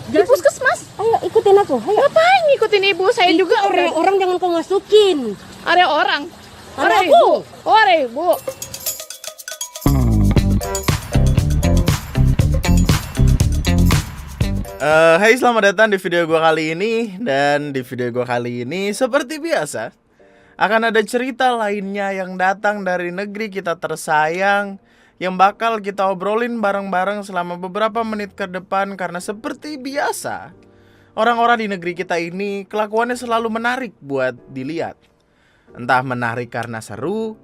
Di puskesmas. Ayo ikutin aku. Ayo. Ngapain ngikutin ibu? Saya Itu juga area orang jangan kau masukin. area orang. Area Area aku. ibu. Oh, area ibu. Hai, selamat datang di video gua kali ini. Dan di video gua kali ini seperti biasa akan ada cerita lainnya yang datang dari negeri kita tersayang, yang bakal kita obrolin bareng-bareng selama beberapa menit ke depan. Karena seperti biasa, orang-orang di negeri kita ini kelakuannya selalu menarik buat dilihat. Entah menarik karena seru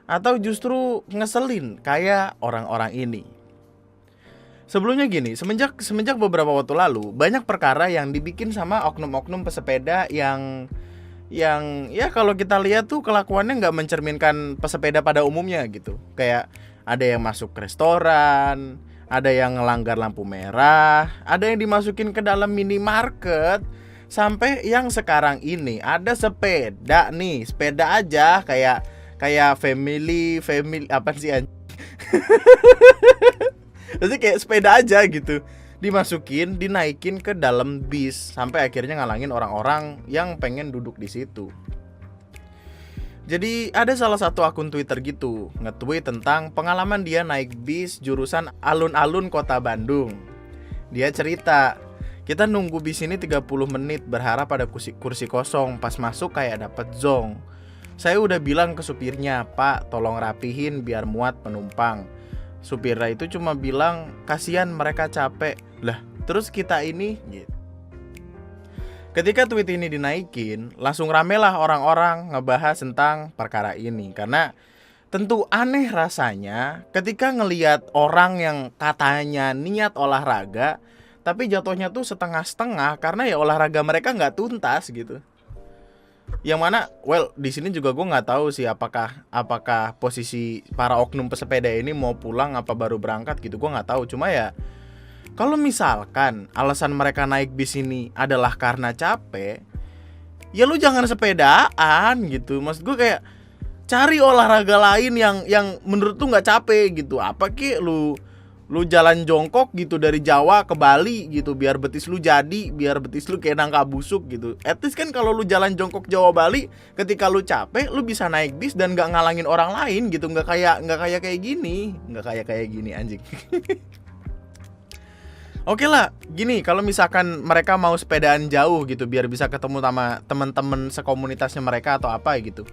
atau justru ngeselin kayak orang-orang ini. Sebelumnya gini, semenjak beberapa waktu lalu banyak perkara yang dibikin sama oknum-oknum pesepeda yang ya kalau kita lihat tuh kelakuannya nggak mencerminkan pesepeda pada umumnya gitu. Kayak ada yang masuk ke restoran, ada yang ngelanggar lampu merah, ada yang dimasukin ke dalam minimarket, sampai yang sekarang ini ada sepeda nih, sepeda aja kayak family apa sih Jadi kayak sepeda aja gitu, dimasukin, dinaikin ke dalam bis sampai akhirnya ngalangin orang-orang yang pengen duduk di situ. Jadi ada salah satu akun Twitter gitu nge-tweet tentang pengalaman dia naik bis jurusan alun-alun kota Bandung. Dia cerita, kita nunggu bis ini 30 menit berharap ada kursi kosong, pas masuk kayak dapet zong. Saya udah bilang ke supirnya, "Pak, tolong rapihin biar muat penumpang." Supirnya itu cuma bilang, "Kasihan mereka capek." Lah, terus kita ini gitu. Ketika tweet ini dinaikin, langsung ramelah orang-orang ngebahas tentang perkara ini. Karena tentu aneh rasanya ketika ngelihat orang yang katanya niat olahraga, tapi jatuhnya tuh setengah-setengah karena ya olahraga mereka nggak tuntas gitu. Yang mana, di sini juga gue nggak tahu sih apakah posisi para oknum pesepeda ini mau pulang apa baru berangkat gitu, gue nggak tahu. Cuma ya kalau misalkan alasan mereka naik bis ini adalah karena capek, ya lu jangan sepedaan gitu. Maksud gue kayak cari olahraga lain yang menurut lu nggak capek gitu. Apa ki lu jalan jongkok gitu dari Jawa ke Bali gitu biar betis lu kayak nangka busuk gitu. At least kan kalau lu jalan jongkok Jawa Bali, ketika lu capek lu bisa naik bis dan nggak ngalangin orang lain gitu. Nggak kayak gini anjing. Oke lah, gini, kalau misalkan mereka mau sepedaan jauh gitu biar bisa ketemu sama teman-teman sekomunitasnya mereka atau apa gitu,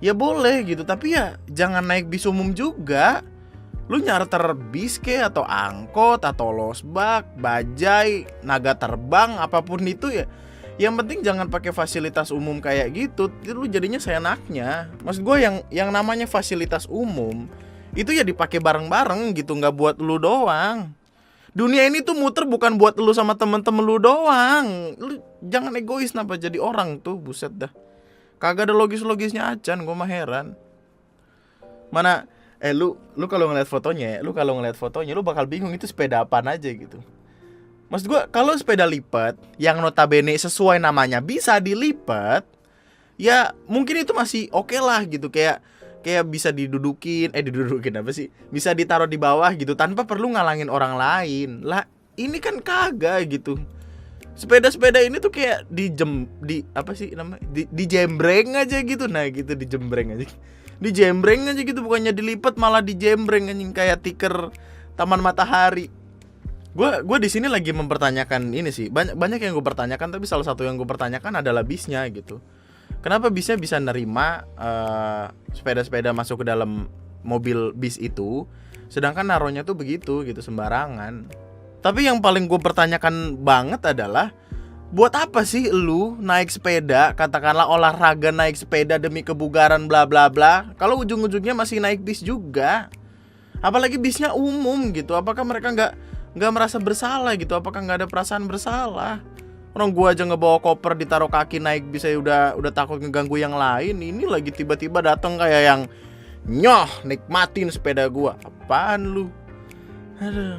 ya boleh gitu. Tapi ya jangan naik bis umum juga. Lu nyarter bis ke atau angkot atau losbak, bajai, naga terbang, apapun itu ya. Yang penting jangan pakai fasilitas umum kayak gitu. Lu jadinya seenaknya. Maksud gue yang namanya fasilitas umum itu ya dipakai bareng-bareng gitu, nggak buat lu doang. Dunia ini tuh muter bukan buat lu sama temen-temen lu doang. Lu jangan egois napa jadi orang tuh, buset dah. Kagak ada logis-logisnya acan, gue mah heran. Mana lu kalau ngeliat fotonya lu bakal bingung itu sepeda apaan aja gitu. Maksud gue kalau sepeda lipat yang notabene sesuai namanya bisa dilipat, ya mungkin itu masih oke lah gitu. Kayak bisa didudukin apa sih? Bisa ditaruh di bawah gitu tanpa perlu ngalangin orang lain. Lah, ini kan kagak gitu. Sepeda-sepeda ini tuh kayak dijembreng aja gitu. Nah, gitu dijembreng aja gitu, bukannya dilipat malah dijembreng anjing kayak tiker Taman Matahari. Gue di sini lagi mempertanyakan ini sih. Banyak yang gue pertanyakan, tapi salah satu yang gue pertanyakan adalah bisnya gitu. Kenapa bisnya bisa nerima sepeda-sepeda masuk ke dalam mobil bis itu, sedangkan naruhnya tuh begitu gitu sembarangan. Tapi yang paling gue pertanyakan banget adalah, buat apa sih lu naik sepeda, katakanlah olahraga naik sepeda demi kebugaran bla bla bla, kalau ujung-ujungnya masih naik bis juga? Apalagi bisnya umum gitu. Apakah mereka nggak merasa bersalah gitu? Apakah nggak ada perasaan bersalah? Orang gua aja ngebawa koper ditaruh kaki naik bis saya udah takut ngeganggu yang lain. Ini lagi tiba-tiba datang kayak yang nyoh nikmatin sepeda gua. Apaan lu? Aduh.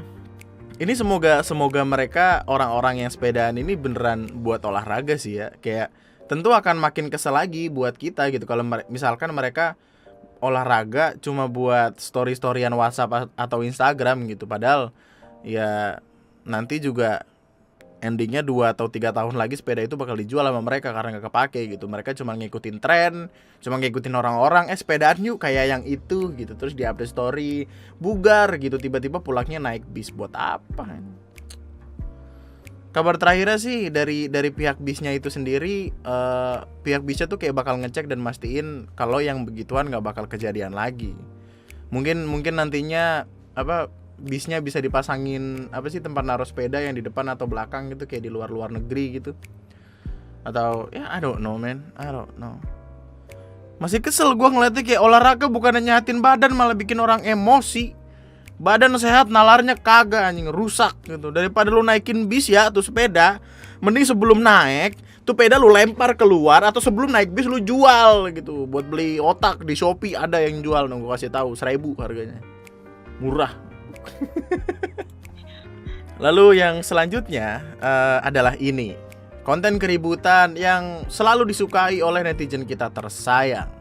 Ini semoga mereka orang-orang yang sepedaan ini beneran buat olahraga sih ya. Kayak tentu akan makin kesel lagi buat kita gitu kalau misalkan mereka olahraga cuma buat story-storyan WhatsApp atau Instagram gitu. Padahal ya nanti juga endingnya 2 atau 3 tahun lagi sepeda itu bakal dijual sama mereka karena nggak kepake gitu. Mereka cuma ngikutin tren, cuma ngikutin orang-orang, sepedaan yuk kayak yang itu gitu. Terus di update story, bugar gitu, tiba-tiba pulangnya naik bis buat apa? Kabar terakhirnya sih dari pihak bisnya itu sendiri, pihak bisnya tuh kayak bakal ngecek dan mastiin kalau yang begituan nggak bakal kejadian lagi. Mungkin nantinya bisnya bisa dipasangin tempat naruh sepeda yang di depan atau belakang gitu, kayak di luar negeri gitu. Atau ya I don't know man, I don't know. Masih kesel gue ngeliatnya kayak olahraga bukan nyehatin badan malah bikin orang emosi. Badan sehat nalarnya kagak anjing, rusak gitu. Daripada lu naikin bis ya tuh sepeda, mending sebelum naik tuh sepeda lu lempar keluar, atau sebelum naik bis lu jual gitu. Buat beli otak di Shopee ada yang jual, nunggu kasih tahu 1.000 harganya. Murah. Lalu yang selanjutnya adalah ini. Konten keributan yang selalu disukai oleh netizen kita tersayang.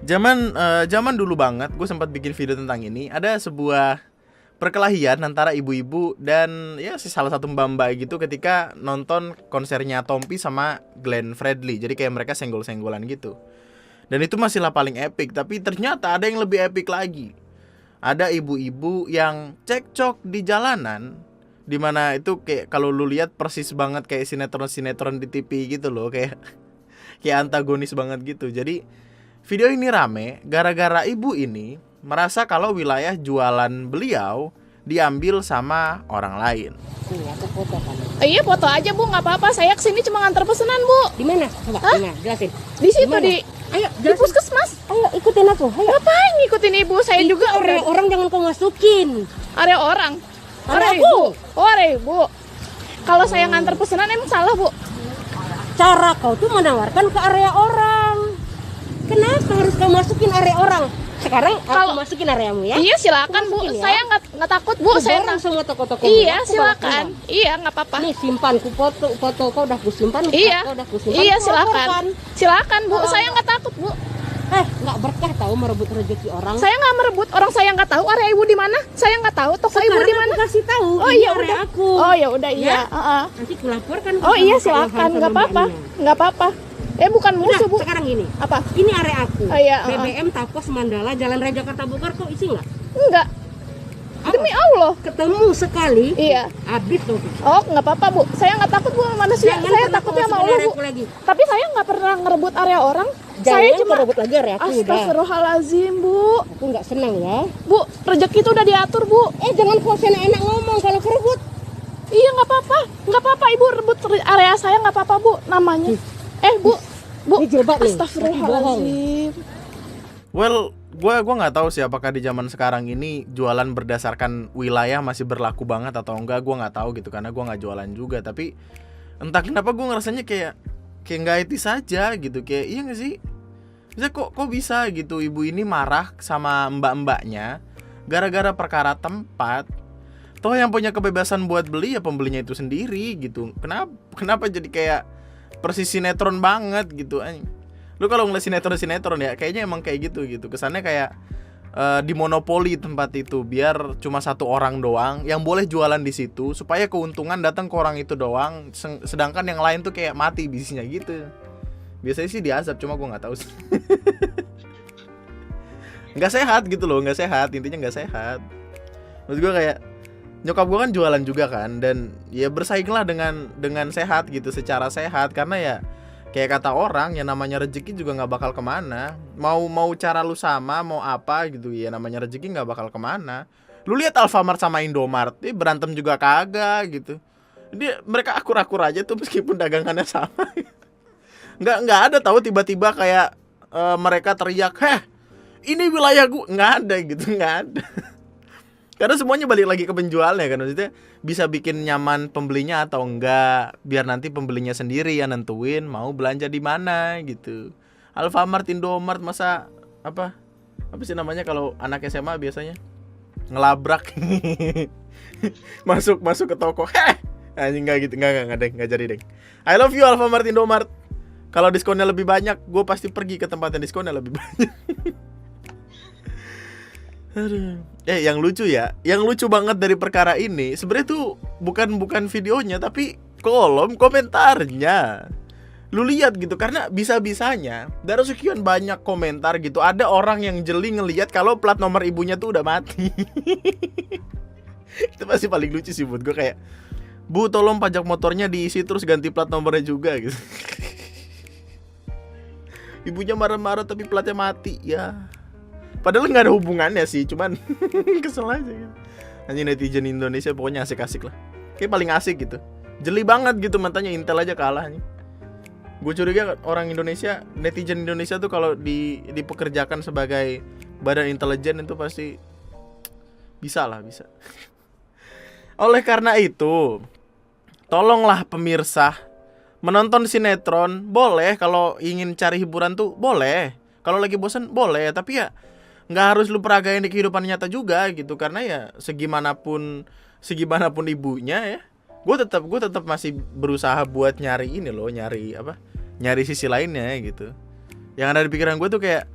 Zaman dulu banget gue sempat bikin video tentang ini. Ada sebuah perkelahian antara ibu-ibu dan ya salah satu mbak-mbak gitu ketika nonton konsernya Tompi sama Glenn Fredly. Jadi kayak mereka senggol-senggolan gitu. Dan itu masihlah paling epic, tapi ternyata ada yang lebih epic lagi. Ada ibu-ibu yang cekcok di jalanan, dimana itu kayak kalau lu lihat persis banget kayak sinetron-sinetron di TV gitu loh, kayak antagonis banget gitu. Jadi video ini rame gara-gara ibu ini merasa kalau wilayah jualan beliau diambil sama orang lain. Nih, aku foto kan. Iya foto aja Bu, nggak apa-apa. Saya kesini cuma nganter pesanan Bu. Di mana? Coba, di mana? Jelasin. Di situ Dimana? Ayo di jelasin. puskesmas. Ayo ikutin aku. Ayo. Ngapain ngikutin ibu? Saya juga area udah orang jangan kau masukin. area orang. Area Area aku. ibu. Oh area ibu. Kalau saya nganter pesanan emang salah Bu? Cara kau tuh menawarkan ke area orang. Kenapa harus kau masukin area orang? Sekarang Kalau- aku masukin areamu ya. Iya silakan Bu. Masukin ya. Saya nggak takut Bu. Saya Orang semua toko-toko. Iya silakan. Iya nggak apa-apa. Nih simpan ku foto kau udah ku simpan. Iya. Kau udah ku simpan. Iya ku silakan. laporkan. Silakan Bu. Oh. Saya nggak takut Bu. Nggak berkah tahu merebut rezeki orang. Saya nggak merebut. Orang saya nggak tahu area ibu di mana. Saya nggak tahu toko ibu Sekarang di mana. aku kasih tahu. Oh ini iya area udah. aku. Oh ya udah iya. Ya? Nanti ku laporkan. Oh iya sama silakan. Ilham Nggak sama apa-apa. mbaknya. Nggak apa-apa. Bukan Udah, musuh Bu. sekarang gini. Apa? Ini area aku. Oh, iya, BBM Tapos Mandala Jalan Raya Jakarta Bogor kau isi nggak? Enggak. Demi Allah. Ketemu sekali. Iya. Habis tuh. Oh nggak apa-apa Bu. Saya nggak takut Bu sama manusia. Jangan Saya pernah takutnya kau sama masukin Allah Bu. areaku lagi. Tapi saya nggak pernah ngerebut area orang. Jangan Saya cuma merebut lagi area aku udah. Astagfirullahalazim Bu. Aku nggak senang ya. Bu, rezeki itu udah diatur Bu. Jangan kau enak ngomong kalau kerebut. Iya nggak apa-apa. Nggak apa-apa Ibu rebut area saya nggak apa-apa Bu namanya. Bu. Ini jilbab nih. Astagfirullahalazim. Well, gue nggak tahu sih apakah di zaman sekarang ini jualan berdasarkan wilayah masih berlaku banget atau enggak. Gue nggak tahu gitu karena gue nggak jualan juga. Tapi entah kenapa gue ngerasanya kayak nggak etis aja gitu. Kayak iya nggak sih? Bisa kok bisa gitu ibu ini marah sama mbak-mbaknya gara-gara perkara tempat. Toh yang punya kebebasan buat beli ya pembelinya itu sendiri gitu. Kenapa jadi kayak persis sinetron banget gitu. Lu kalau ngeliat sinetron ya kayaknya emang kayak gitu. Kesannya kayak dimonopoli tempat itu biar cuma satu orang doang yang boleh jualan di situ supaya keuntungan datang ke orang itu doang, sedangkan yang lain tuh kayak mati bisnisnya gitu. Biasanya sih diazab, cuma gue nggak tahu sih. Nggak sehat gitu loh, nggak sehat, intinya nggak sehat. Maksud gue kayak nyokap gue kan jualan juga kan, dan ya bersainglah dengan sehat gitu, secara sehat, karena ya kayak kata orang yang namanya rezeki juga nggak bakal kemana. Mau cara lu sama mau apa gitu ya, namanya rezeki nggak bakal kemana. Lu lihat Alfamart sama Indomart, berantem juga kagak gitu. Mereka akur-akur aja tuh meskipun dagangannya sama. Nggak ada tahu tiba-tiba kayak mereka teriak, ini wilayah gua, nggak ada gitu, nggak ada. Karena semuanya balik lagi ke penjualnya kan, maksudnya bisa bikin nyaman pembelinya atau enggak, biar nanti pembelinya sendiri yang nentuin mau belanja di mana gitu. Alfamart, Indomart, masa apa sih namanya kalau anak SMA biasanya ngelabrak masuk ke toko, anjing nggak gitu, nggak jadi deh. I love you Alfamart, Indomart. Kalau diskonnya lebih banyak, gue pasti pergi ke tempat yang diskonnya lebih banyak. Aduh. Yang lucu banget dari perkara ini sebenarnya tuh bukan videonya, tapi kolom komentarnya. Lu lihat gitu, karena bisa-bisanya dari sekian banyak komentar gitu ada orang yang jeli ngelihat kalau plat nomor ibunya tuh udah mati. Itu pasti paling lucu sih buat gue, kayak, "Bu, tolong pajak motornya diisi terus ganti plat nomornya juga," gitu. Ibunya marah-marah tapi platnya mati ya. Padahal nggak ada hubungannya sih, cuman kesel aja gitu. Anjing netizen Indonesia pokoknya asik-asik lah. Kayak paling asik gitu. Jeli banget gitu, matanya Intel aja kalah nih. Gue curiga orang Indonesia, netizen Indonesia tuh kalau dipekerjakan sebagai badan intelijen itu pasti bisa. Oleh karena itu, tolonglah pemirsa, menonton sinetron boleh, kalau ingin cari hiburan tuh boleh. Kalau lagi bosan boleh, tapi ya nggak harus lu peragain di kehidupan nyata juga gitu, karena ya segimanapun ibunya ya, gue tetap masih berusaha buat nyari nyari sisi lainnya gitu. Yang ada di pikiran gue tuh kayak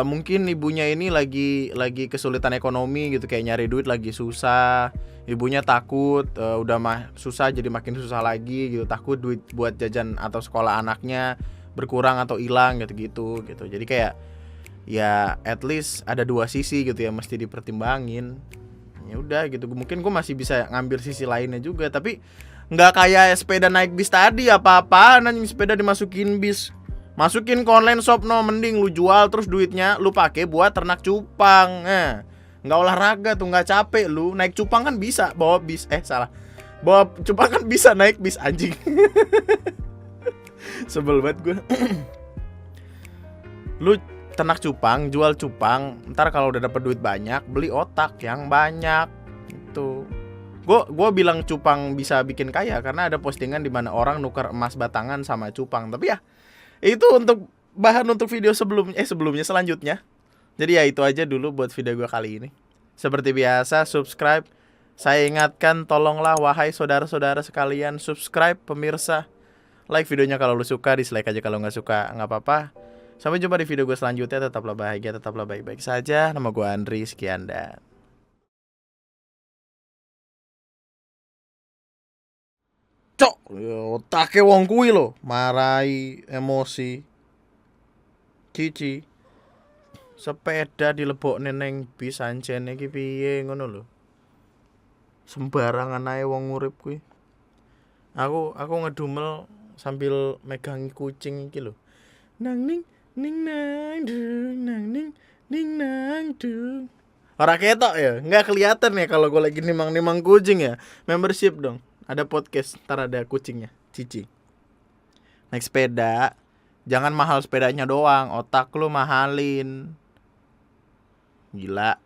mungkin ibunya ini lagi kesulitan ekonomi gitu, kayak nyari duit lagi susah, ibunya takut udah susah jadi makin susah lagi gitu, takut duit buat jajan atau sekolah anaknya berkurang atau hilang gitu. Jadi kayak ya at least ada dua sisi gitu ya, mesti dipertimbangin. Ya udah gitu, mungkin gue masih bisa ngambil sisi lainnya juga, tapi nggak kayak sepeda naik bis tadi, apa-apaan anjing sepeda dimasukin bis, masukin ke online shop, no, mending lu jual terus duitnya lu pakai buat ternak cupang. Nggak olahraga tuh, nggak capek lu. Naik cupang kan bisa bawa bis, bawa cupang kan bisa naik bis anjing. Sebel banget gue. Lu ternak cupang, jual cupang, ntar kalau udah dapet duit banyak beli otak yang banyak itu. Gue bilang cupang bisa bikin kaya karena ada postingan di mana orang nuker emas batangan sama cupang. Tapi ya itu untuk bahan untuk video selanjutnya. Jadi ya itu aja dulu buat video gue kali ini. Seperti biasa, subscribe. Saya ingatkan, tolonglah wahai saudara-saudara sekalian, subscribe pemirsa. Like videonya kalau lu suka, dislike aja kalau nggak suka, nggak apa-apa. Sampai jumpa di video gue selanjutnya. Tetaplah bahagia, tetaplah baik-baik saja. Nama gue Andri, sekian dan cok, otaknya wong kuwi lo, marai emosi. Cici. Sepeda dilebokne neng bis anjene iki piye ngono lho. Sembarangan ae wong urip kuwi. Aku ngedumel sambil megangi kucing iki lho. Nang ning nang dung, nang ning nang dung. Ora ketok ya, nggak kelihatan ya kalau gue lagi nimang kucing ya. Membership dong. Ada podcast, ntar ada kucingnya, Cici. Naik sepeda, jangan mahal sepedanya doang, otak lu mahalin. Gila.